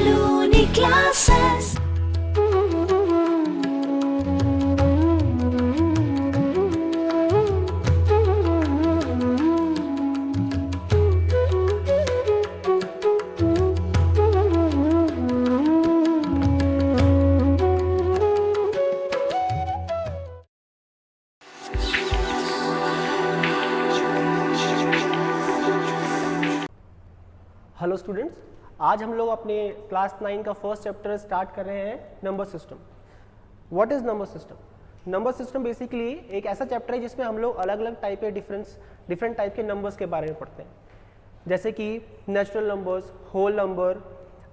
Saloni classes. Hello students, आज हम लोग अपने क्लास 9 का फर्स्ट चैप्टर स्टार्ट कर रहे हैं number system. What is number system? Number system basically एक ऐसा चैप्टर है जिसमें हम लोग अलग अलग टाइप के डिफरेंट टाइप के नंबर्स के बारे में पढ़ते हैं, जैसे कि natural numbers, whole number,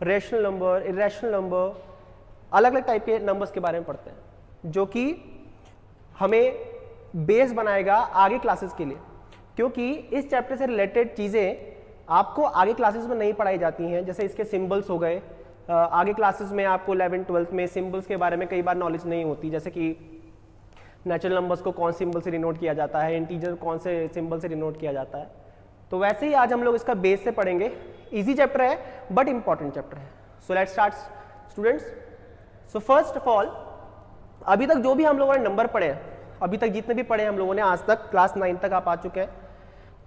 rational number, irrational number, अलग अलग टाइप के नंबर्स के बारे में पढ़ते हैं, जो कि हमें बेस बनाएगा आगे क्लासेस के लिए, क्योंकि इस चैप्टर से रिलेटेड चीज़ें आपको आगे क्लासेस में नहीं पढ़ाई जाती हैं। जैसे इसके सिंबल्स हो गए, आगे क्लासेस में आपको 11th-12th में सिंबल्स के बारे में कई बार नॉलेज नहीं होती, जैसे कि नेचुरल नंबर्स को कौन सिंबल से डिनोट किया जाता है, इंटीजर कौन से सिंबल से डिनोट किया जाता है। तो वैसे ही आज हम लोग इसका बेस से पढ़ेंगे। इजी चैप्टर है बट इंपॉर्टेंट चैप्टर है। So let's start students. So first of all, अभी तक जो भी हम लोगों ने नंबर पढ़े हैं, अभी तक जितने भी पढ़े हम लोगों ने, आज तक क्लास 9 तक आप आ चुके हैं,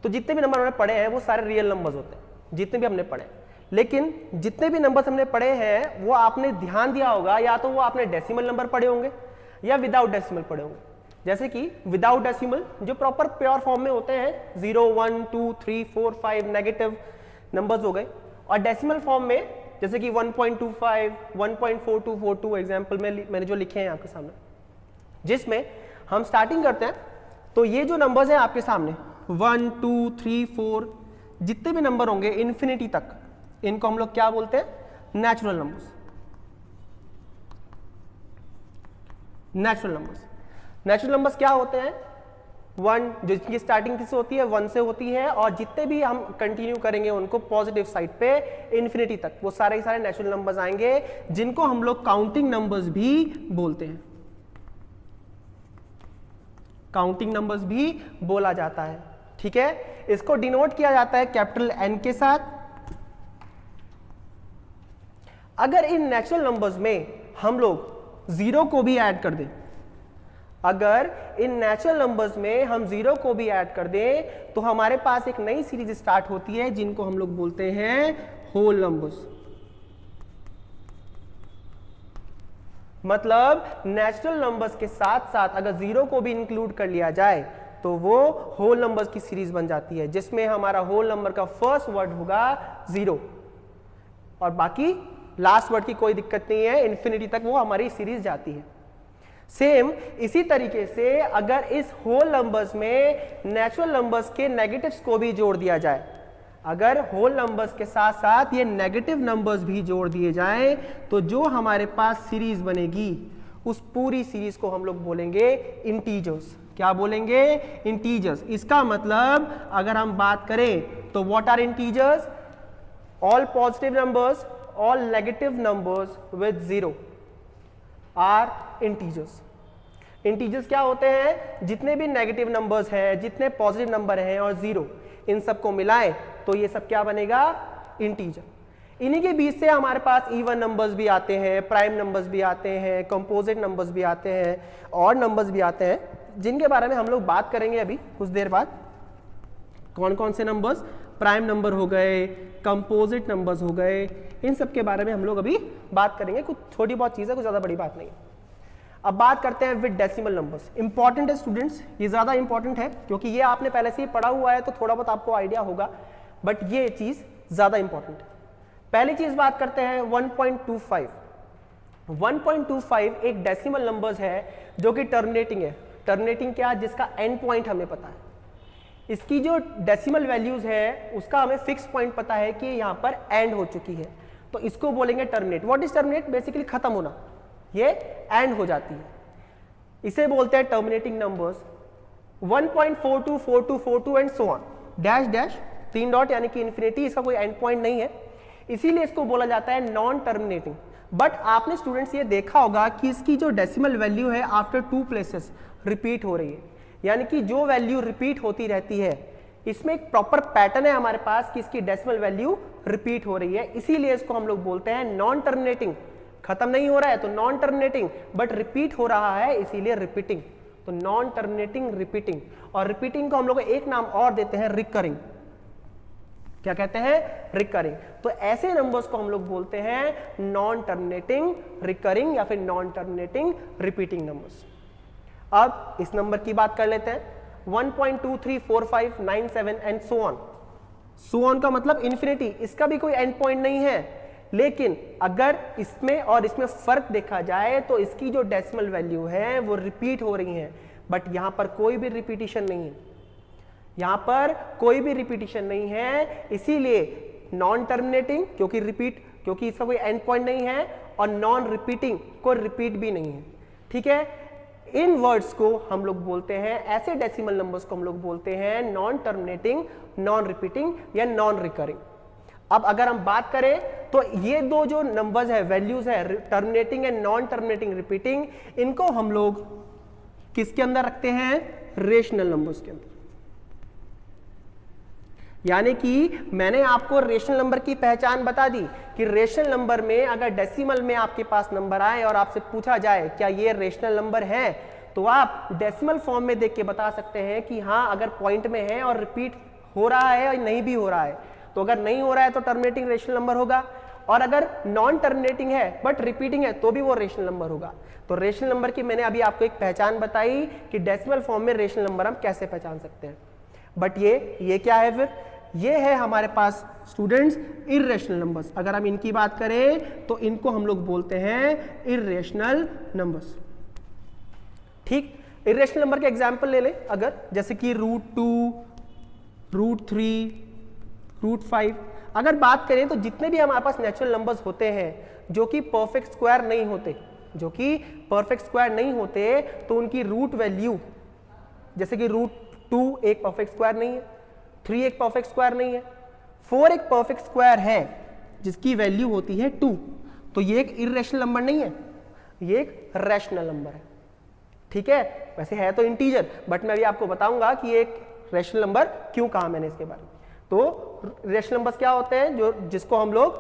तो जितने भी नंबर हमने पढ़े हैं वो सारे रियल नंबर्स होते हैं, जितने भी हमने पढ़े। लेकिन जितने भी नंबर्स हमने पढ़े हैं वो आपने ध्यान दिया होगा, या तो वो आपने डेसिमल नंबर पढ़े होंगे या विदाउट डेसिमल पढ़े होंगे। जैसे कि विदाउट डेसिमल जो प्रॉपर प्योर फॉर्म में होते हैं, 0, 1, 2, 3, 4, 5 नेगेटिव नंबर्स हो गए, और डेसिमल फॉर्म में जैसे कि 1.25, 1.4242 एग्जाम्पल में मैंने जो लिखे हैं आपके सामने, जिसमें हम स्टार्टिंग करते हैं। तो ये जो नंबर्स हैं आपके सामने 1, 2, 3, 4 जितने भी नंबर होंगे इन्फिनिटी तक, इनको हम लोग क्या बोलते हैं? Natural numbers. Natural numbers, natural numbers क्या होते हैं? 1 जिसकी स्टार्टिंग किससे होती है? 1 से होती है, और जितने भी हम कंटिन्यू करेंगे उनको पॉजिटिव साइड पे इन्फिनिटी तक, वो सारे के सारे नेचुरल नंबर्स आएंगे, जिनको हम लोग काउंटिंग नंबर्स भी बोलते हैं। काउंटिंग नंबर्स भी बोला जाता है, ठीक है। इसको डिनोट किया जाता है कैपिटल N के साथ। अगर इन नेचुरल नंबर्स में हम लोग 0 को भी ऐड कर दें, अगर इन नेचुरल नंबर्स में हम 0 को भी ऐड कर दें, तो हमारे पास एक नई सीरीज स्टार्ट होती है, जिनको हम लोग बोलते हैं होल नंबर्स। मतलब नेचुरल नंबर्स के साथ साथ अगर 0 को भी इंक्लूड कर लिया जाए तो वो होल नंबर्स की सीरीज बन जाती है, जिसमें हमारा होल नंबर का फर्स्ट वर्ड होगा 0, और बाकी लास्ट वर्ड की कोई दिक्कत नहीं है, इन्फिनिटी तक वो हमारी सीरीज जाती है। सेम इसी तरीके से अगर इस होल नंबर्स में नेचुरल नंबर्स के नेगेटिव्स को भी जोड़ दिया जाए, अगर होल नंबर्स के साथ साथ ये नेगेटिव नंबर्स भी जोड़ दिए जाएं, तो जो हमारे पास सीरीज बनेगी उस पूरी सीरीज को हम लोग बोलेंगे इंटीजर्स। क्या बोलेंगे? इंटीजर्स। इसका मतलब अगर हम बात करें तो what are integers? All positive numbers, all negative numbers with 0 are integers. Integers क्या होते हैं? जितने भी नेगेटिव नंबर्स हैं, जितने पॉजिटिव नंबर हैं और 0, इन सबको मिलाएं तो ये सब क्या बनेगा? इंटीजर। इन्हीं के बीच से हमारे पास इवन नंबर्स भी आते हैं, प्राइम नंबर्स भी आते हैं, कंपोजिट नंबर्स भी आते हैं, और नंबर्स भी आते हैं, जिनके बारे में हम लोग बात करेंगे अभी कुछ देर बाद। कौन कौन से नंबर्स? प्राइम नंबर हो गए, कंपोजिट नंबर्स हो गए, इन सब के बारे में हम लोग अभी बात करेंगे। कुछ छोटी बहुत चीज़ है, कुछ ज़्यादा बड़ी बात नहीं है। अब बात करते हैं विद डेसिमल नंबर्स। इंपॉर्टेंट है स्टूडेंट्स, ये ज़्यादा इंपॉर्टेंट है, क्योंकि ये आपने पहले से ही पढ़ा हुआ है तो थोड़ा बहुत आपको आइडिया होगा, बट ये चीज़ ज़्यादा इंपॉर्टेंट है। पहली चीज़ बात करते हैं 1.25। 1.25 एक डेसिमल नंबर्स है जो कि टर्मिनेटिंग है। टर्मिनेटिंग क्या? जिसका एंड पॉइंट हमें पता है। इसकी जो डेसिमल वैल्यूज है उसका हमें फिक्स पॉइंट पता है कि यहाँ पर एंड हो चुकी है, तो इसको बोलेंगे terminate. What is terminate? Basically खत्म होना, ये एंड हो जाती है, इसे बोलते हैं terminating numbers. 1.42, 42, 42 and so on, dash dash 3 dot, यानी कि इन्फिनिटी, इसका कोई एंड पॉइंट नहीं है, इसीलिए इसको बोला जाता है नॉन टर्मिनेटिंग। बट आपने स्टूडेंट्स ये देखा होगा कि इसकी जो डेसिमल वैल्यू है आफ्टर 2 प्लेसेस रिपीट हो रही है, यानी कि जो वैल्यू रिपीट होती रहती है, इसमें एक प्रॉपर पैटर्न है हमारे पास कि इसकी डेसिमल वैल्यू रिपीट हो रही है, इसीलिए इसको हम लोग बोलते हैं नॉन टर्मिनेटिंग। खत्म नहीं हो रहा है तो नॉन टर्मिनेटिंग, बट रिपीट हो रहा है इसीलिए रिपीटिंग। तो नॉन टर्मिनेटिंग रिपीटिंग, और रिपीटिंग को हम लोग एक नाम और देते हैं रिकरिंग। क्या कहते हैं? रिकरिंग। तो ऐसे नंबर्स को हम लोग बोलते हैं नॉन टर्मिनेटिंग रिकरिंग या फिर नॉन टर्मिनेटिंग रिपीटिंग नंबर्स। अब इस नंबर की बात कर लेते हैं, 1.234597 and so on. So on का मतलब इन्फिनिटी, इसका भी कोई एंड पॉइंट नहीं है, लेकिन अगर इसमें और इसमें फर्क देखा जाए तो इसकी जो डेसिमल वैल्यू है वो रिपीट हो रही है, बट यहां पर कोई भी रिपीटिशन नहीं है, यहां पर कोई भी रिपीटिशन नहीं है, इसीलिए नॉन टर्मिनेटिंग क्योंकि इसका कोई एंड पॉइंट नहीं है, और नॉन रिपीटिंग कोई रिपीट भी नहीं है। ठीक है, इन वर्ड्स को हम लोग बोलते हैं, ऐसे डेसिमल नंबर्स को हम लोग बोलते हैं नॉन टर्मिनेटिंग, नॉन रिपीटिंग या नॉन रिकरिंग। अब अगर हम बात करें तो ये दो जो नंबर्स है, वैल्यूज है, terminating and non terminating repeating, इनको हम लोग किसके अंदर रखते हैं? रेशनल नंबर्स के अंदर। यानी कि मैंने आपको रेशनल नंबर की पहचान बता दी कि रेशनल नंबर में अगर डेसिमल में आपके पास नंबर आए और आपसे पूछा जाए क्या ये रेशनल नंबर है, तो आप डेसिमल फॉर्म में देख के बता सकते हैं कि हाँ, अगर पॉइंट में है और रिपीट हो रहा है और नहीं भी हो रहा है। तो अगर नहीं हो रहा है तो टर्मिनेटिंग रेशनल नंबर होगा, और अगर नॉन टर्मिनेटिंग है बट रिपीटिंग है तो भी वो रेशनल नंबर होगा। तो रेशनल नंबर की मैंने अभी आपको एक पहचान बताई कि डेसिमल फॉर्म में रेशनल नंबर हम कैसे पहचान सकते हैं। बट ये क्या है? फिर ये है हमारे पास स्टूडेंट्स इर्रेशनल नंबर्स। अगर हम इनकी बात करें तो इनको हम लोग बोलते हैं इर्रेशनल नंबर्स। ठीक, इर्रेशनल नंबर के एग्जांपल ले लें, अगर जैसे कि √2, √3, √5। अगर बात करें तो जितने भी हमारे पास नेचुरल नंबर्स होते हैं जो कि परफेक्ट स्क्वायर नहीं होते, तो उनकी रूट वैल्यू, जैसे कि √2 एक परफेक्ट स्क्वायर नहीं है, 3 एक परफेक्ट स्क्वायर नहीं है, 4 एक परफेक्ट स्क्वायर है जिसकी वैल्यू होती है 2, तो ये एक इर्रेशनल नंबर नहीं है, ये एक रैशनल नंबर है। ठीक है, वैसे है तो इंटीजर, बट मैं अभी आपको बताऊंगा कि एक रैशनल नंबर क्यों कहा मैंने इसके बारे में। तो रैशनल नंबर्स क्या होते हैं जिसको हम लोग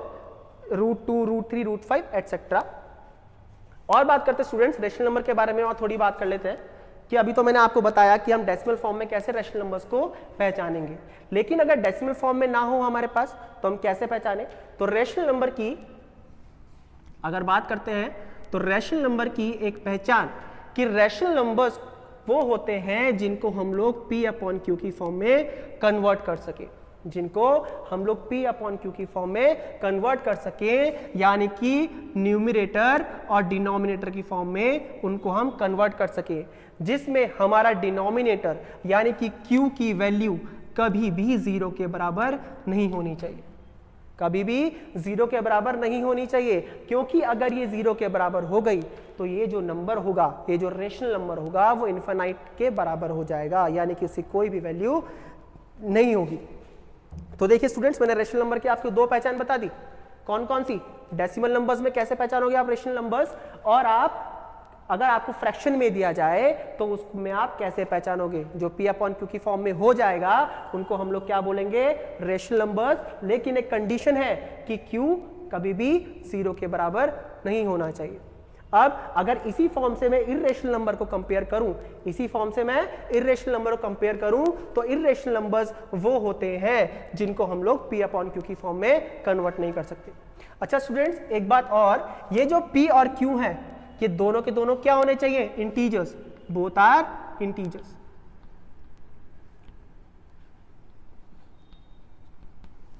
√2, √3, √5 एटसेट्रा। और बात करते हैं स्टूडेंट्स रैशनल नंबर के बारे में, और थोड़ी बात कर लेते हैं कि अभी तो मैंने आपको बताया कि हम डेसिमल फॉर्म में कैसे रैशनल नंबर्स को पहचानेंगे, लेकिन अगर डेसिमल फॉर्म में ना हो हमारे पास तो हम कैसे पहचाने? तो रैशनल नंबर की अगर बात करते हैं तो रैशनल नंबर की एक पहचान कि रैशनल नंबर्स वो होते हैं जिनको हम लोग P/Q की फॉर्म में कन्वर्ट कर सके, यानी कि न्यूमरेटर और डिनोमिनेटर की फॉर्म में उनको हम कन्वर्ट कर सके, जिसमें हमारा डिनोमिनेटर यानी कि Q की वैल्यू कभी भी 0 के बराबर नहीं होनी चाहिए, क्योंकि अगर ये 0 के बराबर हो गई तो ये जो नंबर होगा, ये जो रेशनल नंबर होगा वो इनफाइनाइट के बराबर हो जाएगा, यानी कि उसकी कोई भी वैल्यू नहीं होगी। तो देखिए स्टूडेंट्स, मैंने रेशनल नंबर की आपको 2 पहचान बता दी। कौन कौन सी? डेसिमल नंबर्स में कैसे पहचानोगे आप रेशनल नंबर्स, और आप अगर आपको फ्रैक्शन में दिया जाए तो उसमें आप कैसे पहचानोगे? जो P/Q की फॉर्म में हो जाएगा उनको हम लोग क्या बोलेंगे? Rational numbers. लेकिन एक कंडीशन है कि Q कभी भी 0 के बराबर नहीं होना चाहिए। अब अगर इसी फॉर्म से मैं इर्रेशनल नंबर को कंपेयर करूं, तो इर्रेशनल नंबर्स वो होते हैं जिनको हम लोग P/Q की फॉर्म में कन्वर्ट नहीं कर सकते। अच्छा स्टूडेंट्स, एक बात और, ये जो P और Q है ये दोनों के दोनों क्या होने चाहिए? Integers, both are integers.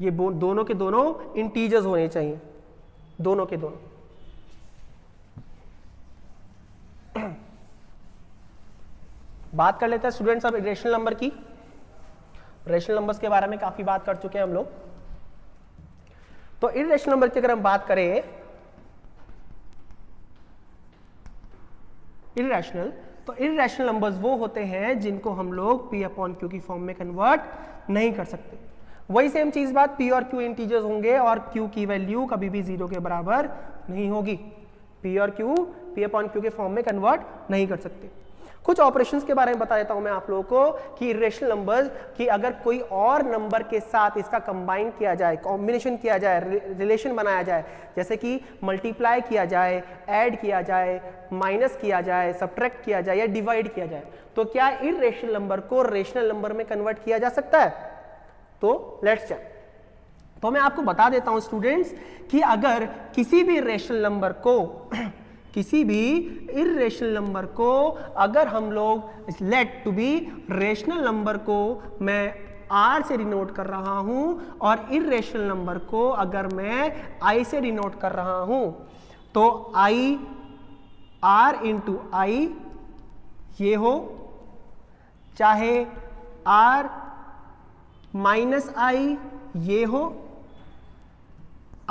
ये दोनों के दोनों इंटीजर्स होने चाहिए, दोनों के दोनों। बात कर लेते हैं स्टूडेंट्स अब रेशनल नंबर की। रेशनल नंबर्स के बारे में काफी बात कर चुके हैं हम लोग। तो इर्रेशनल नंबर की अगर हम बात करें, इर्रेशनल नंबर्स वो होते हैं जिनको हम लोग P/Q की फॉर्म में कन्वर्ट नहीं कर सकते। वही सेम चीज बात, P और Q इंटीजर्स होंगे और Q की वैल्यू कभी भी 0 के बराबर नहीं होगी। P और Q P/Q के फॉर्म में कन्वर्ट नहीं कर सकते। कुछ ऑपरेशंस के बारे में बता देता हूं मैं आप लोगों को कि इरेशनल नंबर्स की अगर कोई और नंबर के साथ इसका कंबाइन किया जाए, कॉम्बिनेशन किया जाए, रिलेशन बनाया जाए, जैसे कि मल्टीप्लाई किया जाए, ऐड किया जाए, माइनस किया जाए, सब्ट्रैक्ट किया जाए या डिवाइड किया जाए, तो क्या इरेशनल नंबर को रेशनल नंबर में कन्वर्ट किया जा सकता है? तो लेट्स चेक। तो मैं आपको बता देता हूं स्टूडेंट्स कि अगर किसी भी रेशनल नंबर को किसी भी इरेशनल नंबर को अगर हम लोग let to be rational number को मैं r से डिनोट कर रहा हूं और इरेशनल नंबर को अगर मैं i से डिनोट कर रहा हूं, तो i r इंटू आई ये हो, चाहे r माइनस आई ये हो,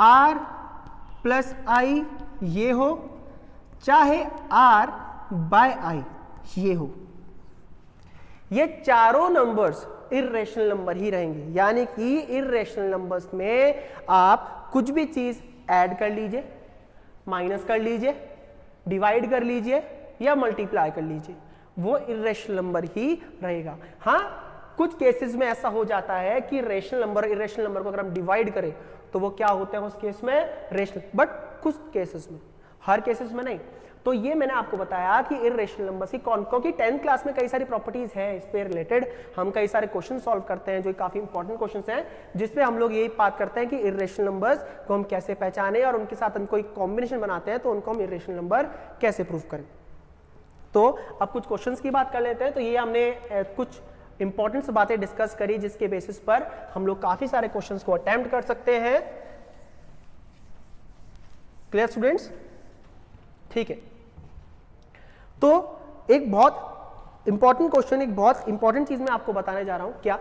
r प्लस आई ये हो, चाहे r बाय आई ये हो। ये चारों नंबर्स इरेशनल नंबर ही रहेंगे, यानी कि इरेशनल नंबर्स में आप कुछ भी चीज ऐड कर लीजिए, माइनस कर लीजिए, डिवाइड कर लीजिए या मल्टीप्लाई कर लीजिए, वो इरेशनल नंबर ही रहेगा। हाँ, कुछ केसेस में ऐसा हो जाता है कि रेशनल नंबर इरेशनल नंबर को अगर हम डिवाइड करें तो वो क्या होते हैं उस केस में रेशनल, बट कुछ केसेस में, हर केसेस में नहीं। तो ये मैंने आपको बताया कि इरेशनल नंबर्स की कौन, क्योंकि 10th क्लास में कई सारी प्रॉपर्टीज हैं इस पे रिलेटेड, हम कई सारे क्वेश्चन सॉल्व करते हैं जो काफी इंपॉर्टेंट क्वेश्चंस हैं, जिसपे हम लोग यही बात करते हैं कि इरेशनल नंबर्स को हम कैसे पहचाने और उनके साथ हम कोई कॉम्बिनेशन बनाते हैं तो उनको हम इरेशनल नंबर कैसे प्रूव करें। तो अब कुछ क्वेश्चंस की बात कर लेते हैं। तो ये हमने कुछ इंपॉर्टेंट बातें डिस्कस करी जिसके बेसिस पर हम लोग काफी सारे क्वेश्चंस को अटेम्प्ट कर सकते हैं। Clear students? ठीक है, तो एक बहुत इंपॉर्टेंट क्वेश्चन, एक बहुत इंपॉर्टेंट चीज मैं आपको बताने जा रहा हूं, क्या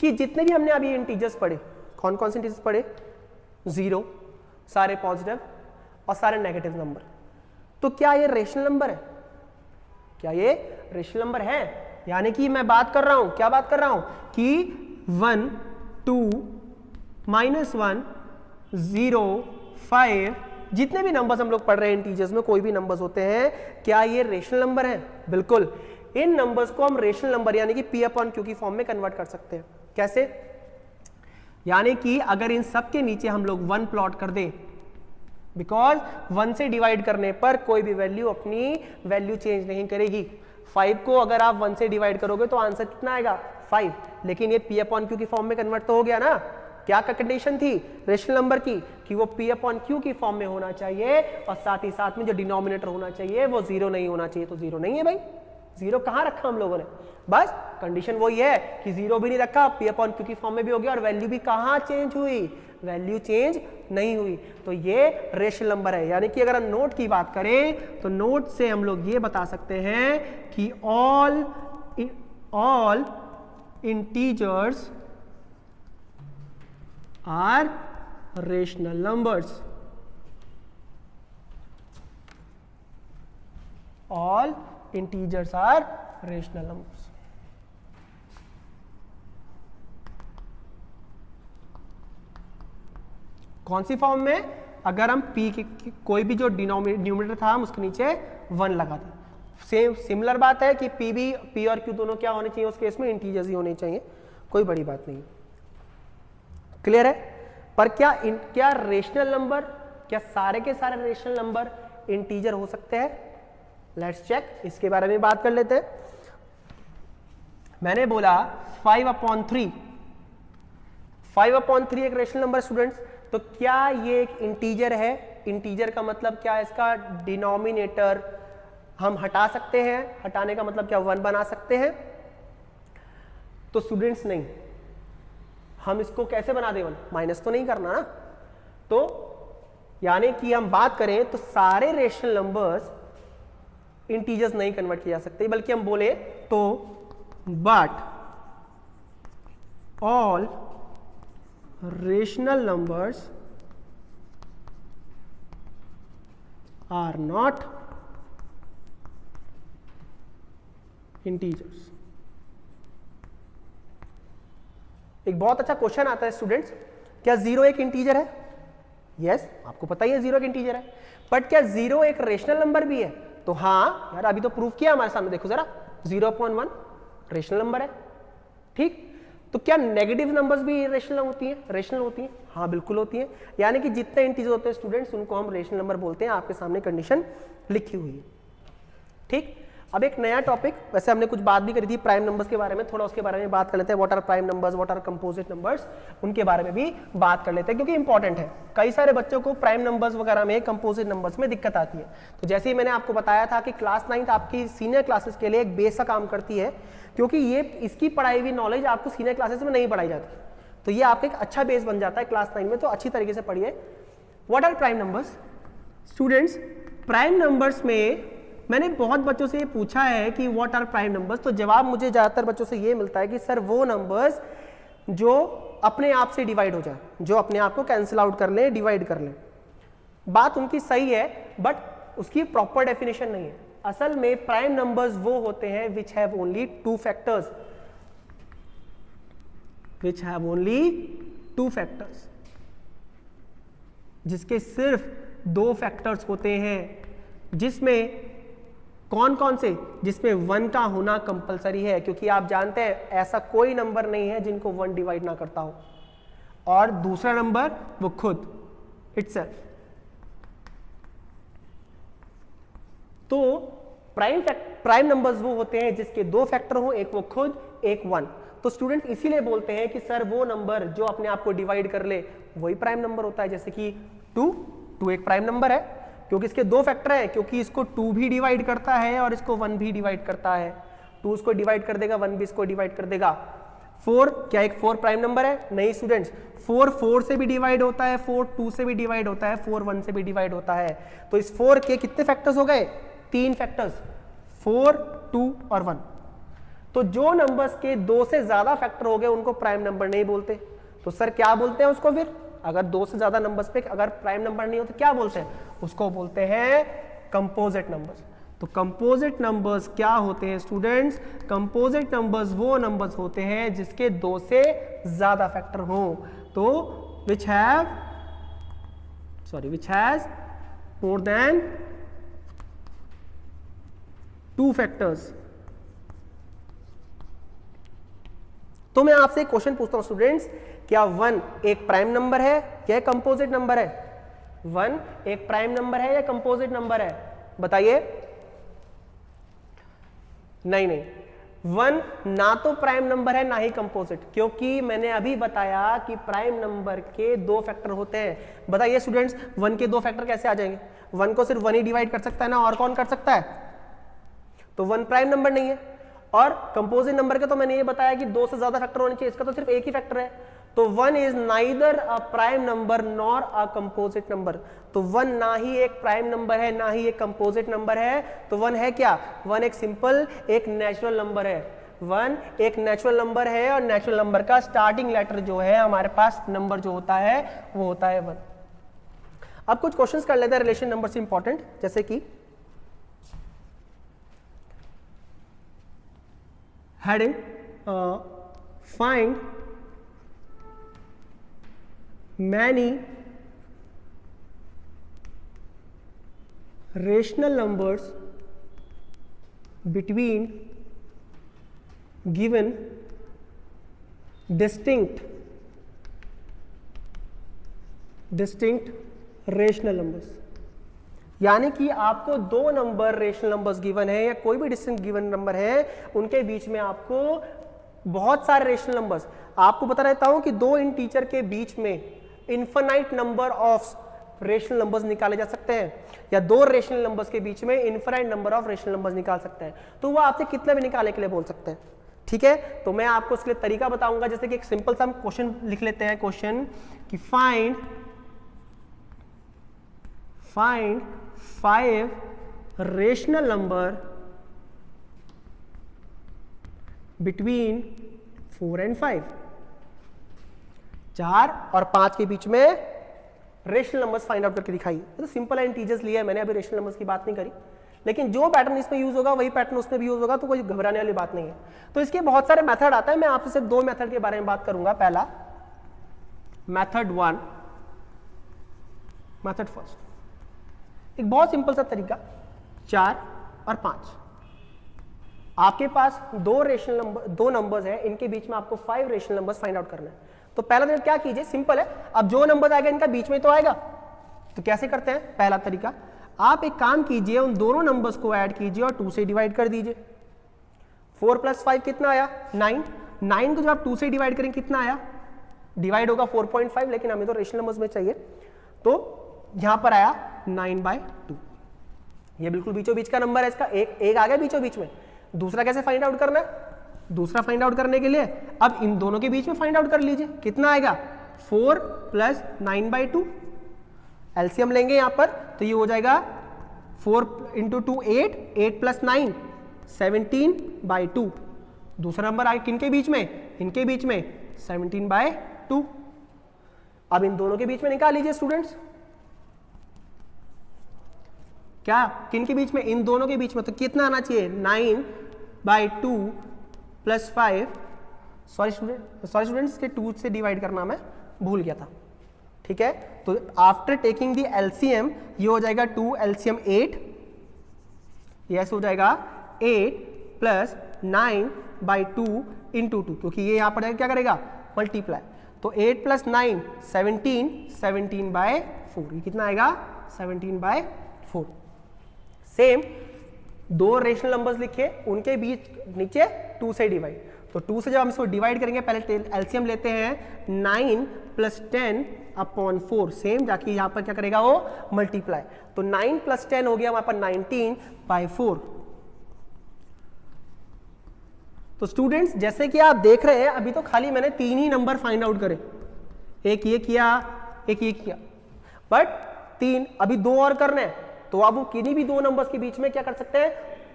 कि जितने भी हमने अभी इंटीजर्स पढ़े, कौन कौन से इंटीजर्स पढ़े? 0, सारे पॉजिटिव और सारे नेगेटिव नंबर, तो क्या ये रेशनल नंबर है? क्या ये रेशनल नंबर है? यानी कि मैं बात कर रहा हूं, क्या बात कर रहा हूं कि 1, 2, -1, 0, 5, जितने भी नंबर्स हम लोग पढ़ रहे हैं इंटीजर्स में, कोई भी नंबर्स होते हैं, क्या ये रेशनल नंबर है? बिल्कुल। इन नंबर्स को हम रेशनल नंबर यानी कि P अपॉन Q की फॉर्म में कन्वर्ट कर सकते हैं। कैसे? यानी कि अगर इन सब के नीचे हम लोग 1 प्लॉट कर दें, बिकॉज 1 से डिवाइड करने पर कोई भी वैल्यू अपनी वैल्यू चेंज नहीं करेगी। 5 को अगर आप 1 से डिवाइड करोगे तो आंसर कितना आएगा? 5, लेकिन ये P अपॉन Q की फॉर्म में कन्वर्ट तो हो गया ना। क्या कंडीशन थी रेशनल नंबर की? कि वो P अपॉन Q की फॉर्म में होना चाहिए और साथ ही साथ में जो डिनोमिनेटर होना चाहिए वो 0 नहीं होना चाहिए। तो 0 नहीं है भाई, 0 कहां रखा हम लोगों ने? बस कंडीशन वही है कि 0 भी नहीं रखा, P अपॉन Q की फॉर्म में भी हो गया और वैल्यू भी कहां चेंज हुई? वैल्यू चेंज नहीं हुई। तो ये रेशनल नंबर है। यानी कि अगर हम नोट की बात करें तो नोट से हम लोग ये बता सकते हैं कि all integers are rational numbers. All integers are rational numbers. कौन सी फॉर्म में? अगर हम p की कोई भी जो डिनोमिनेटर था हम उसके नीचे 1 लगा दें। सेम सिमिलर बात है कि p और q दोनों क्या होने चाहिए? उस केस में इंटीजर्स ही होने चाहिए, कोई बड़ी बात नहीं। क्लियर है? पर क्या रेशनल नंबर, क्या सारे के सारे रेशनल नंबर इंटीजर हो सकते हैं? लेट्स चेक, इसके बारे में बात कर लेते हैं। मैंने बोला 5/3, 5/3 एक रेशनल नंबर स्टूडेंट्स, तो क्या ये एक इंटीजर है? इंटीजर का मतलब क्या? इसका डिनोमिनेटर हम हटा सकते हैं। हटाने का मतलब क्या? 1 बना सकते हैं। तो स्टूडेंट्स नहीं, हम इसको कैसे बना दें 1? माइनस तो नहीं करना ना। तो यानी कि हम बात करें तो सारे रेशनल नंबर्स इंटीजर्स नहीं कन्वर्ट किए जा सकते, बल्कि हम बोले तो but all rational numbers are not integers. एक बहुत अच्छा क्वेश्चन आता है स्टूडेंट्स, क्या 0 एक इंटीजर है? यस, आपको पता ही है जीरो एक इंटीजर है, बट क्या जीरो एक रेशनल नंबर भी है? तो हाँ यार, अभी तो प्रूफ किया हमारे सामने, देखो जरा 0.1 रेशनल नंबर है। ठीक, तो क्या नेगेटिव नंबर्स भी रेशनल होती हैं? रेशनल होती हैं, हाँ बिल्कुल होती हैं। यानी कि जितने इंटीजर होते हैं स्टूडेंट्स, उनको हम रेशनल नंबर बोलते हैं। आपके सामने कंडीशन लिखी हुई है। ठीक, अब एक नया टॉपिक, वैसे हमने कुछ बात भी करी थी प्राइम नंबर्स के बारे में, थोड़ा उसके बारे में बात कर लेते हैं। What are prime numbers, what are composite numbers, उनके बारे में भी बात कर लेते हैं, क्योंकि इंपॉर्टेंट है। कई सारे बच्चों को प्राइम नंबर्स वगैरह में, कंपोजिट नंबर्स में दिक्कत आती है। तो जैसे ही मैंने आपको बताया था कि क्लास 9 आपकी सीनियर क्लासेस के लिए एक बेस का काम करती है, क्योंकि ये इसकी पढ़ाई हुई नॉलेज आपको सीनियर क्लासेस में नहीं पढ़ाई जाती, तो ये आपका एक अच्छा बेस बन जाता है क्लास 9 में। तो अच्छी तरीके से पढ़िए। What are prime numbers? Students, prime numbers में मैंने बहुत बच्चों से ये पूछा है कि व्हाट आर प्राइम नंबर्स, तो जवाब मुझे ज्यादातर बच्चों से ये मिलता है कि सर वो नंबर्स जो अपने आप से डिवाइड हो जाए, जो अपने आप को कैंसिल आउट कर ले, डिवाइड कर ले। बात उनकी सही है, बट उसकी प्रॉपर डेफिनेशन नहीं है। असल में प्राइम नंबर्स वो होते हैं which have only two factors, which have only two factors, जिसके सिर्फ दो फैक्टर्स होते हैं। जिसमें कौन कौन से? जिसमें 1 का होना कंपलसरी है, क्योंकि आप जानते हैं ऐसा कोई नंबर नहीं है जिनको 1 डिवाइड ना करता हो। और दूसरा नंबर वो खुद इटसेल्फ। तो प्राइम नंबर्स वो होते हैं जिसके दो फैक्टर हो, एक वो खुद, एक 1। तो स्टूडेंट इसीलिए बोलते हैं कि सर वो नंबर जो अपने आप को डिवाइड कर ले वही प्राइम नंबर होता है। जैसे कि 2 एक प्राइम नंबर है, क्योंकि इसके दो फैक्टर है, क्योंकि इसको 2 भी डिवाइड करता है और इसको 1 भी डिवाइड करता है। 2 इसको डिवाइड कर देगा, 1 भी इसको डिवाइड कर देगा। 4, क्या एक 4 प्राइम नंबर है? नहीं स्टूडेंट्स, 4 से भी डिवाइड होता है, 4 2 से भी डिवाइड होता है, 4 1 से भी डिवाइड होता है। तो इस 4 के कितने फैक्टर्स हो गए? 3 फैक्टर्स, 4 2 और 1। तो जो नंबर्स के 2 से ज्यादा फैक्टर हो गए उनको प्राइम नंबर नहीं बोलते। तो सर क्या बोलते हैं उसको फिर? अगर 2 से ज्यादा नंबर्स पे अगर प्राइम नंबर नहीं हो तो क्या बोलते हैं? उसको बोलते हैं कंपोजिट नंबर्स। तो कंपोजिट नंबर्स क्या होते हैं स्टूडेंट्स? कंपोजिट नंबर्स वो नंबर्स होते हैं जिसके 2 से ज्यादा फैक्टर हो। तो which has more than 2 factors. तो मैं आपसे एक क्वेश्चन पूछता हूं स्टूडेंट्स, क्या 1 एक प्राइम नंबर है या कंपोजिट नंबर है? 1 एक प्राइम नंबर है या कंपोजिट नंबर है? बताइए। नहीं, 1 ना तो प्राइम नंबर है ना ही कंपोजिट, क्योंकि मैंने अभी बताया कि प्राइम नंबर के 2 फैक्टर होते हैं। बताइए स्टूडेंट्स, 1 के 2 फैक्टर कैसे आ जाएंगे? 1 को सिर्फ 1 ही डिवाइड कर सकता है ना, और कौन कर सकता है? तो 1 प्राइम नंबर नहीं है। और कंपोजिट नंबर का तो मैंने ये बताया कि 2 से ज्यादा फैक्टर होने चाहिए, इसका तो सिर्फ एक ही फैक्टर है। तो 1 is neither a prime number nor a composite number. तो 1 ना ही एक प्राइम नंबर है ना ही एक कंपोजिट नंबर है। तो 1 है क्या? 1 एक सिंपल एक नेचुरल नंबर है। 1 एक नेचुरल नंबर है, और नेचुरल नंबर का स्टार्टिंग लेटर जो है हमारे पास नंबर जो होता है वो होता है 1। अब कुछ क्वेश्चंस कर लेते हैं रिलेशन नंबर से इंपॉर्टेंट, जैसे कि heading find many rational numbers between given distinct rational numbers. यानी कि आपको 2 नंबर रेशनल नंबर्स गिवन है या कोई भी डिस्टिंक्ट गिवन नंबर है, उनके बीच में आपको बहुत सारे रेशनल नंबर्स, आपको बता रहता हूं कि 2 इंटीजर के बीच में infinite number of rational numbers निकाले जा सकते हैं, या 2 रेशनल नंबर्स के बीच में infinite number of rational numbers निकाल सकते हैं। तो वो आपसे कितने भी निकालने के लिए बोल सकते हैं। ठीक है, तो मैं आपको इसके लिए तरीका बताऊंगा। जैसे कि एक सिंपल सा हम क्वेश्चन लिख लेते हैं, क्वेश्चन कि find 5 rational number between 4 and 5। 4 और 5 के बीच में रेशनल नंबर्स फाइंड आउट करके दिखाइए। तो सिंपल है, इंटीजर्स लिया है मैंने, अभी रेशनल नंबर्स की बात नहीं करी, लेकिन जो पैटर्न इसमें यूज होगा वही पैटर्न उसमें भी यूज होगा, तो कोई घबराने वाली बात नहीं है। तो इसके बहुत सारे मेथड आते हैं, मैं आपसे सिर्फ 2 मेथड के बारे में बात करूंगा। पहला मेथड 1, मेथड फर्स्ट, एक बहुत सिंपल सा तरीका, 4 और 5, आपके पास दो नंबर्स हैं, इनके बीच में आपको 5 रेशनल नंबर्स फाइंड आउट करना है। तो पहला दिन क्या कीजिए, सिंपल है, अब जो नंबर आएगा इनका बीच में तो आएगा, तो कैसे करते हैं, पहला तरीका, आप एक काम कीजिए, उन दोनों नंबर्स को ऐड कीजिए और 2 से डिवाइड कर दीजिए। 4 + 5 कितना आया, 9। 9 को जब आप 2 से डिवाइड करेंगे कितना आया, डिवाइड होगा 4.5, लेकिन हमें तो रेशनल नंबर्स में चाहिए, तो यहां पर आया 9/2। ये बिल्कुल बीचों बीच का नंबर है, इसका एक आ गया बीचों बीच में। दूसरा कैसे फाइंड आउट करना है, दूसरा फाइंड आउट करने के लिए अब इन दोनों के बीच में फाइंड आउट कर लीजिए, कितना आएगा, 4 + 9/2। एलसीएम लेंगे यहां पर, तो ये हो जाएगा 4 × 2 8, 8 + 9 17/2। दूसरा नंबर आए किनके बीच में, इनके बीच में 17/2। अब इन दोनों के बीच में निकाल लीजिए स्टूडेंट्स, क्या किनके बीच में, इन दोनों के बीच में, तो कितना आना चाहिए, 9/2 + 5, सॉरी स्टूडेंट्स के 2 से डिवाइड करना मैं भूल गया था, ठीक है। तो आफ्टर टेकिंग द एलसीएम ये हो जाएगा 2 LCM 8, यस हो जाएगा 8 + 9/2 × 2, क्योंकि ये यहां पर क्या करेगा, मल्टीप्लाई, तो 8 + 9 17, 17/4, ये कितना आएगा, 17/4। सेम 2 रेशनल नंबर्स लिखे, उनके बीच नीचे 2 से डिवाइड, तो 2 से जब हम इसको डिवाइड करेंगे, पहले एलसीएम लेते हैं, 9 + 10/4, सेम जाके यहां पर क्या करेगा वो, मल्टीप्लाई, तो 9 + 10 हो गया हमारे पास 19/4। तो स्टूडेंट्स जैसे कि आप देख रहे हैं, अभी तो खाली मैंने 3 ही नंबर फाइंड आउट करे, एक ये किया, एक ये किया, बट 3, अभी 2 और करने हैं, तो आप वो किन्हीं भी 2 नंबर्स के बीच में क्या कर सकते हैं,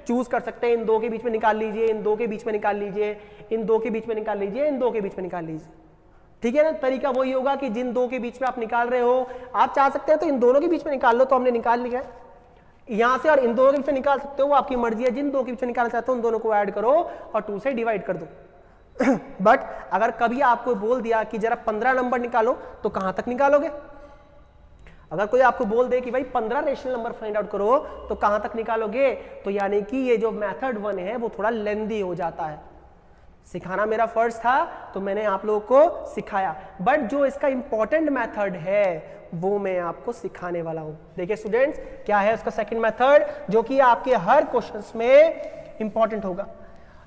चूज कर सकते हैं, इन 2 के बीच में निकाल लीजिए, इन 2 के बीच में निकाल लीजिए, इन 2 के बीच में निकाल लीजिए, इन 2 के बीच में निकाल लीजिए, ठीक है ना। तरीका वही होगा कि जिन 2 के बीच में आप निकाल रहे हो, आप चाह सकते हैं तो इन दोनों के बीच में निकाल लो, तो हमने निकाल लिया यहां से, और इन दोनों के बीच में निकाल सकते हो, वो आपकी मर्जी है, जिन 2 के बीच में निकालना चाहते हो उन दोनों को ऐड करो और 2 से डिवाइड कर दो। बट अगर कभी आपको बोल दिया कि जरा 15 नंबर निकालो, तो कहां तक निकालोगे, अगर कोई आपको बोल दे कि भाई 15 रेशनल नंबर फाइंड आउट करो, तो कहां तक निकालोगे, तो यानी कि ये जो मेथड 1 है वो थोड़ा लेंदी हो जाता है। सिखाना मेरा फर्ज था, तो मैंने आप लोगों को सिखाया, बट जो इसका इंपॉर्टेंट मेथड है वो मैं आपको सिखाने वाला हूं। देखिए स्टूडेंट्स, क्या है उसका सेकंड मेथड, जो कि आपके हर क्वेश्चंस में इंपॉर्टेंट होगा।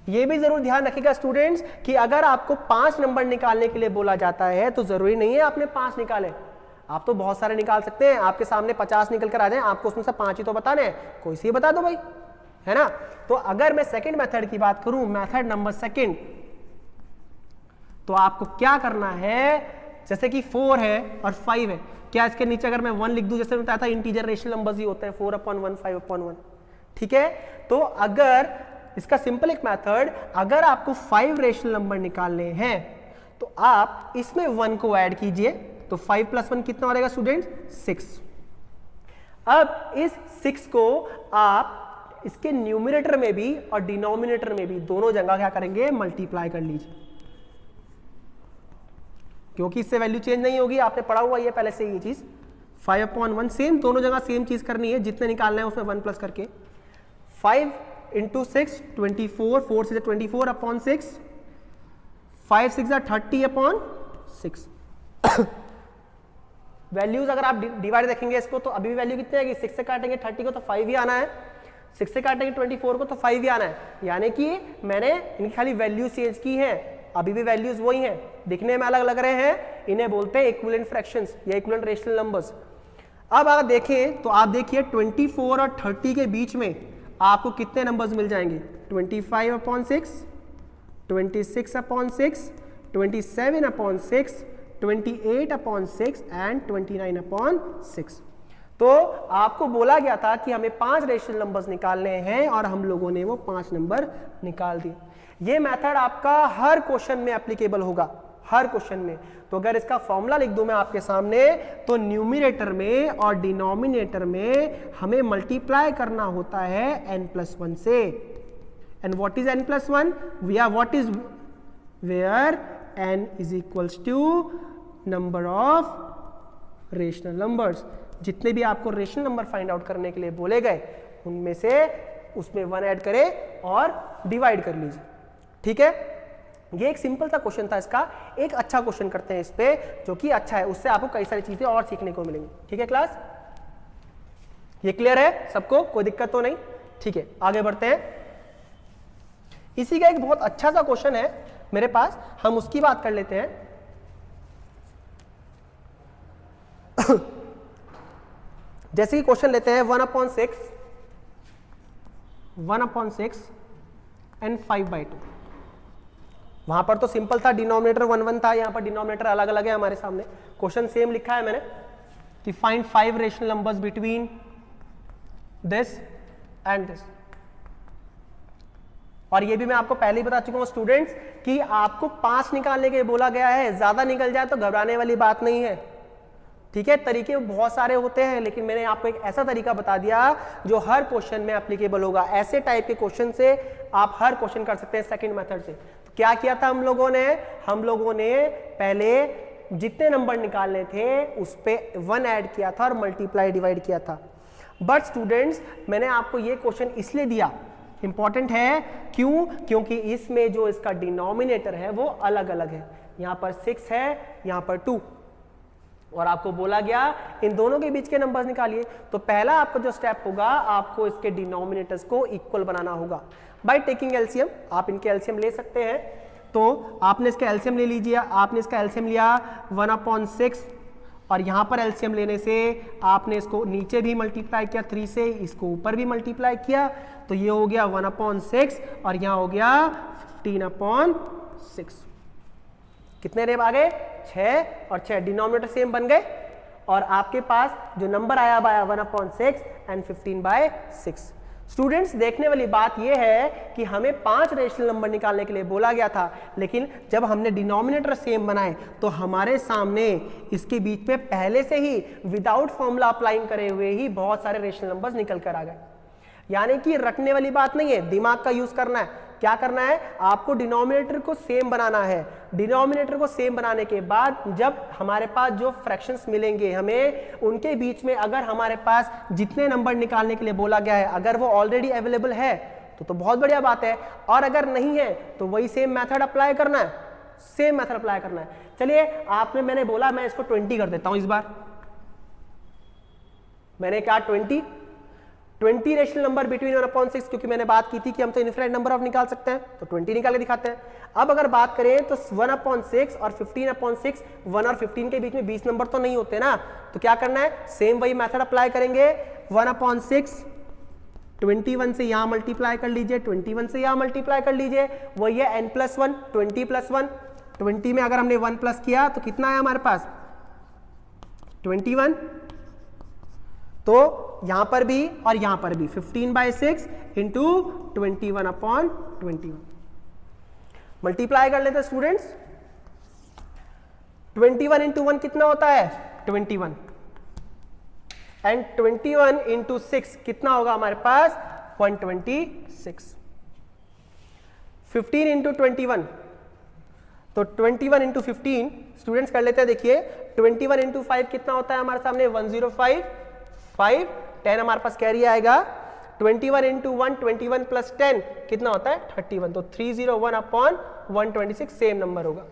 ये भी जरूर ध्यान रखिएगा स्टूडेंट्स कि अगर आपको 5 नंबर निकालने के लिए बोला जाता है, तो जरूरी नहीं है आपने 5 निकाले, आप तो बहुत सारे निकाल सकते हैं। आपके सामने 50 निकल कर आ जाए, आपको उसमें से 5 ही तो बताने हैं, कोई सी बता दो भाई, है ना। तो अगर मैं सेकंड मेथड की बात करूं, मेथड नंबर सेकंड, तो आपको क्या करना है, जैसे कि 4 है और 5 है, क्या इसके नीचे अगर मैं 1 लिख दूं, जैसे बताया था इंटीजर रेशनल नंबर्स ही होते हैं, 4/1 5/1, ठीक है। तो अगर इसका सिंपल एक मेथड, अगर आपको 5 रेशनल नंबर निकालने हैं, तो आप इसमें 1 को ऐड कीजिए, तो 5 + 1 कितना हो जाएगा स्टूडेंट, 6। अब इस 6 को आप इसके न्यूमरेटर में भी और डिनोमिनेटर में भी दोनों जगह क्या करेंगे, मल्टीप्लाई कर लीजिए, क्योंकि इससे वैल्यू चेंज नहीं होगी, आपने पढ़ा हुआ ये पहले से ये चीज। 5/1 सेम, दोनों जगह सेम चीज करनी है, जितने निकालना है उसमें 1 प्लस करके। 5 × 6 24, 4 से 24/6, 5 6 30/6। वैल्यूज अगर आप डिवाइड देखेंगे इसको, तो अभी भी वैल्यू कितनी आएगी, 6 से काटेंगे 30 को तो 5 ही आना है, 6 से काटेंगे 24 को तो 5 ही आना है, यानी कि मैंने इनकी खाली वैल्यू चेंज की है, अभी भी वैल्यूज वही हैं, दिखने में अलग लग रहे हैं, इन्हें बोलते हैं इक्विवेलेंट फ्रैक्शंस या इक्विवेलेंट रेशनल नंबर्स। अब अगर देखें तो आप देखिए 24 और 30 के बीच में आपको कितने नंबर्स मिल जाएंगे, 25/6, 26/6, 27/6, 28/6 एंड 29/6। तो आपको बोला गया था कि हमें 5 रेशनल नंबर्स निकालने हैं और हम लोगों ने वो 5 नंबर निकाल दिए। ये मेथड आपका हर क्वेश्चन में एप्लीकेबल होगा, हर क्वेश्चन में। तो अगर इसका फॉर्मूला लिख दूं मैं आपके सामने, तो न्यूमरेटर में और डिनोमिनेटर में हमें मल्टीप्लाई करना होता है n+1 से। And what is n+1? What is where n is equals to number of rational numbers. जितने भी आपको रेशनल नंबर फाइंड आउट करने के लिए बोले गए उनमें से उसमें 1 ऐड करें और डिवाइड कर लीजिए। ठीक है, ये एक सिंपल सा क्वेश्चन था इसका। एक अच्छा क्वेश्चन करते हैं इस पे जो कि अच्छा है, उससे आपको कई सारी चीजें और सीखने को मिलेंगी। ठीक है क्लास, ये क्लियर है सबको, कोई दिक्कत तो नहीं? ठीक है, आगे बढ़ते हैं। इसी का एक बहुत अच्छा सा क्वेश्चन है मेरे पास, हम उसकी बात कर लेते हैं। जैसे कि क्वेश्चन लेते हैं 1/6 एंड 5/2। वहां पर तो सिंपल था, डिनोमिनेटर 1 1 था, यहां पर डिनोमिनेटर अलग अलग है हमारे सामने। क्वेश्चन सेम लिखा है मैंने कि find 5 rational numbers between this and this. और ये भी मैं आपको पहले ही बता चुका हूं स्टूडेंट्स कि आपको 5 निकालने के लिए बोला गया है, ज्यादा निकल जाए तो घबराने वाली बात नहीं है। ठीक है, तरीके बहुत सारे होते हैं, लेकिन मैंने आपको एक ऐसा तरीका बता दिया जो हर क्वेश्चन में एप्लीकेबल होगा। ऐसे टाइप के क्वेश्चन से आप हर क्वेश्चन कर सकते हैं सेकंड मेथड से। तो क्या किया था हम लोगों ने पहले जितने नंबर निकालने थे उस पे 1 ऐड किया था और मल्टीप्लाई डिवाइड किया था। बट स्टूडेंट्स मैंने आपको ये क्वेश्चन इसलिए दिया, इंपॉर्टेंट है, क्यों? क्योंकि इसमें जो इसका डिनोमिनेटर है वो अलग अलग है। यहां पर 6 है, यहां पर 2, और आपको बोला गया इन दोनों के बीच के नंबर्स निकालिए। तो पहला आपका जो स्टेप होगा, आपको इसके डिनोमिनेटर्स को इक्वल बनाना होगा बाय टेकिंग एलसीएम। आप इनके एलसीएम ले सकते हैं। तो आपने इसका एलसीएम ले लीजिए, आपने इसका एलसीएम लिया 1/6, और यहां पर एलसीएम लेने से आपने इसको नीचे भी मल्टीप्लाई किया 3 से, इसको ऊपर भी मल्टीप्लाई किया, तो ये हो गया 1/6 और यहां हो गया 15/6। कितने रेब आ गए? 6 और 6, डिनोमिनेटर सेम बन गए, और आपके पास जो नंबर आया 1/6 एंड 15/6। स्टूडेंट्स देखने वाली बात यह है कि हमें 5 रेशनल नंबर निकालने के लिए बोला गया था, लेकिन जब हमने डिनोमिनेटर सेम बनाए तो हमारे सामने इसके बीच में पहले से ही विदाउट फॉर्मूला अप्लाइंग करे हुए ही बहुत सारे रेशनल नंबर्स निकल कर आ गए। यानी कि रटने वाली बात नहीं है, दिमाग का यूज करना है। क्या करना है? आपको डिनोमिनेटर को सेम बनाना है। डिनोमिनेटर को सेम बनाने के बाद जब हमारे पास जो फ्रैक्शंस मिलेंगे हमें, उनके बीच में अगर हमारे पास जितने नंबर निकालने के लिए बोला गया है अगर वो ऑलरेडी अवेलेबल है तो बहुत बढ़िया बात है, और अगर नहीं है तो वही सेम मेथड अप्लाई करना है, सेम मेथड अप्लाई करना है। चलिए, मैंने बोला मैं इसको 20 कर देता हूं इस बार। मैंने कहा 20 रेशनल नंबर बिटवीन 1/6, क्योंकि मैंने बात की थी कि हम तो इनफिनिट नंबर ऑफ निकाल सकते हैं, तो 20 निकाल के दिखाते हैं। अब अगर बात करें तो 1/6 और 15/6, 1 और 15 के बीच में 20 नंबर तो नहीं होते ना, तो क्या करना है? सेम वही मेथड अप्लाई करेंगे। 1/6 21 से यहां मल्टीप्लाई कर लीजिए, 21 से यहां मल्टीप्लाई कर लीजिए, वही है n+1, 20+1। 20 में अगर हमने 1 प्लस किया तो कितना आया हमारे पास? 21। तो यहां पर भी और यहां पर भी 15/6 इंटू 21/21 मल्टीप्लाई कर लेते हैं स्टूडेंट्स। 21 इंटू 1 कितना होता है? 21, एंड 21 इंटू 6 कितना होगा हमारे पास? 126। 15 इंटू 21, तो 21 इंटू 15 स्टूडेंट्स कर लेते हैं। देखिए 21 इंटू 5 कितना होता है हमारे सामने? 105। 5, 10 हमारे पास कैरी आएगा। 21 इंटू 1, 21 प्लस 10 कितना होता है? 31। तो 301/126 सेम नंबर होगा।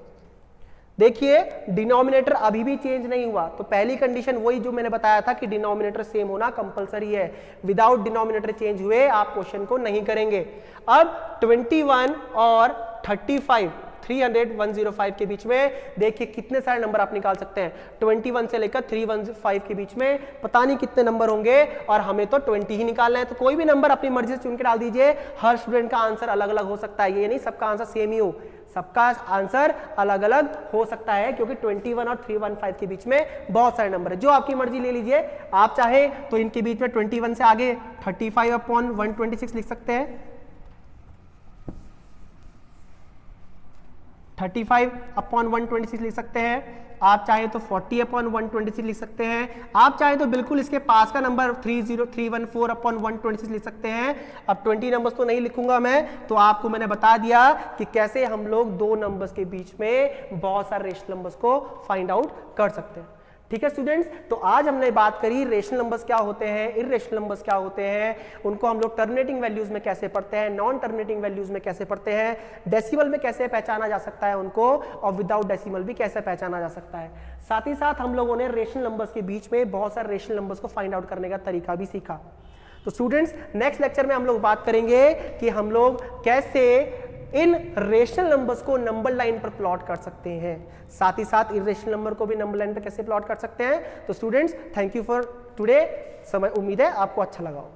देखिए डिनोमिनेटर अभी भी चेंज नहीं हुआ, तो पहली कंडीशन वही जो मैंने बताया था कि डिनोमिनेटर सेम होना कंपलसरी है। विदाउट डिनोमिनेटर चेंज हुए आप क्वेश्चन को नहीं करेंगे। अब 21 और 35 300 के बीच में देखिए कितने सारे नंबर आप निकाल सकते हैं। 21 से लेकर 315 के बीच में पता नहीं कितने नंबर होंगे, और हमें तो 20 ही निकालना है। तो कोई भी नंबर अपनी मर्जी से चुन के डाल दीजिए। हर स्टूडेंट का आंसर अलग अलग हो सकता है, ये नहीं सबका आंसर सेम ही हो, सबका आंसर अलग अलग हो सकता है, क्योंकि 21 और 315 के बीच में बहुत सारे नंबर है। जो आपकी मर्जी ले लीजिए। आप चाहे तो इनके बीच में 21 से आगे 35/126 लिख सकते हैं, 35/126 लिख सकते हैं। आप चाहे तो 40/126 लिख सकते हैं। आप चाहे तो बिल्कुल इसके पास का नंबर 30314/126 लिख सकते हैं। अब 20 नंबर्स तो नहीं लिखूंगा मैं, तो आपको मैंने बता दिया कि कैसे हम लोग दो नंबर्स के बीच में बहुत सारे रेशनल नंबर्स को फाइंड आउट कर सकते हैं। ठीक है स्टूडेंट्स, तो आज हमने बात करी रेशनल नंबर्स क्या होते हैं, इर्रेशनल नंबर्स क्या होते हैं, उनको हम लोग टर्मिनेटिंग वैल्यूज में कैसे पढ़ते हैं, नॉन टर्मिनेटिंग वैल्यूज में कैसे पढ़ते हैं, डेसिमल में कैसे पहचाना जा सकता है उनको, और विदाउट डेसिमल भी कैसे पहचाना जा सकता है। साथ ही साथ हम लोगों ने रेशनल नंबर्स के बीच में बहुत सारे रेशनल नंबर्स को फाइंड आउट करने का तरीका भी सीखा। तो स्टूडेंट्स नेक्स्ट लेक्चर में हम लोग बात करेंगे कि हम लोग कैसे इन रेशनल नंबर्स को नंबर लाइन पर प्लॉट कर सकते हैं, साथ ही साथ इर्रेशनल नंबर को भी नंबर लाइन पर कैसे प्लॉट कर सकते हैं। तो students thank you for today, समय उम्मीद है आपको अच्छा लगा हो।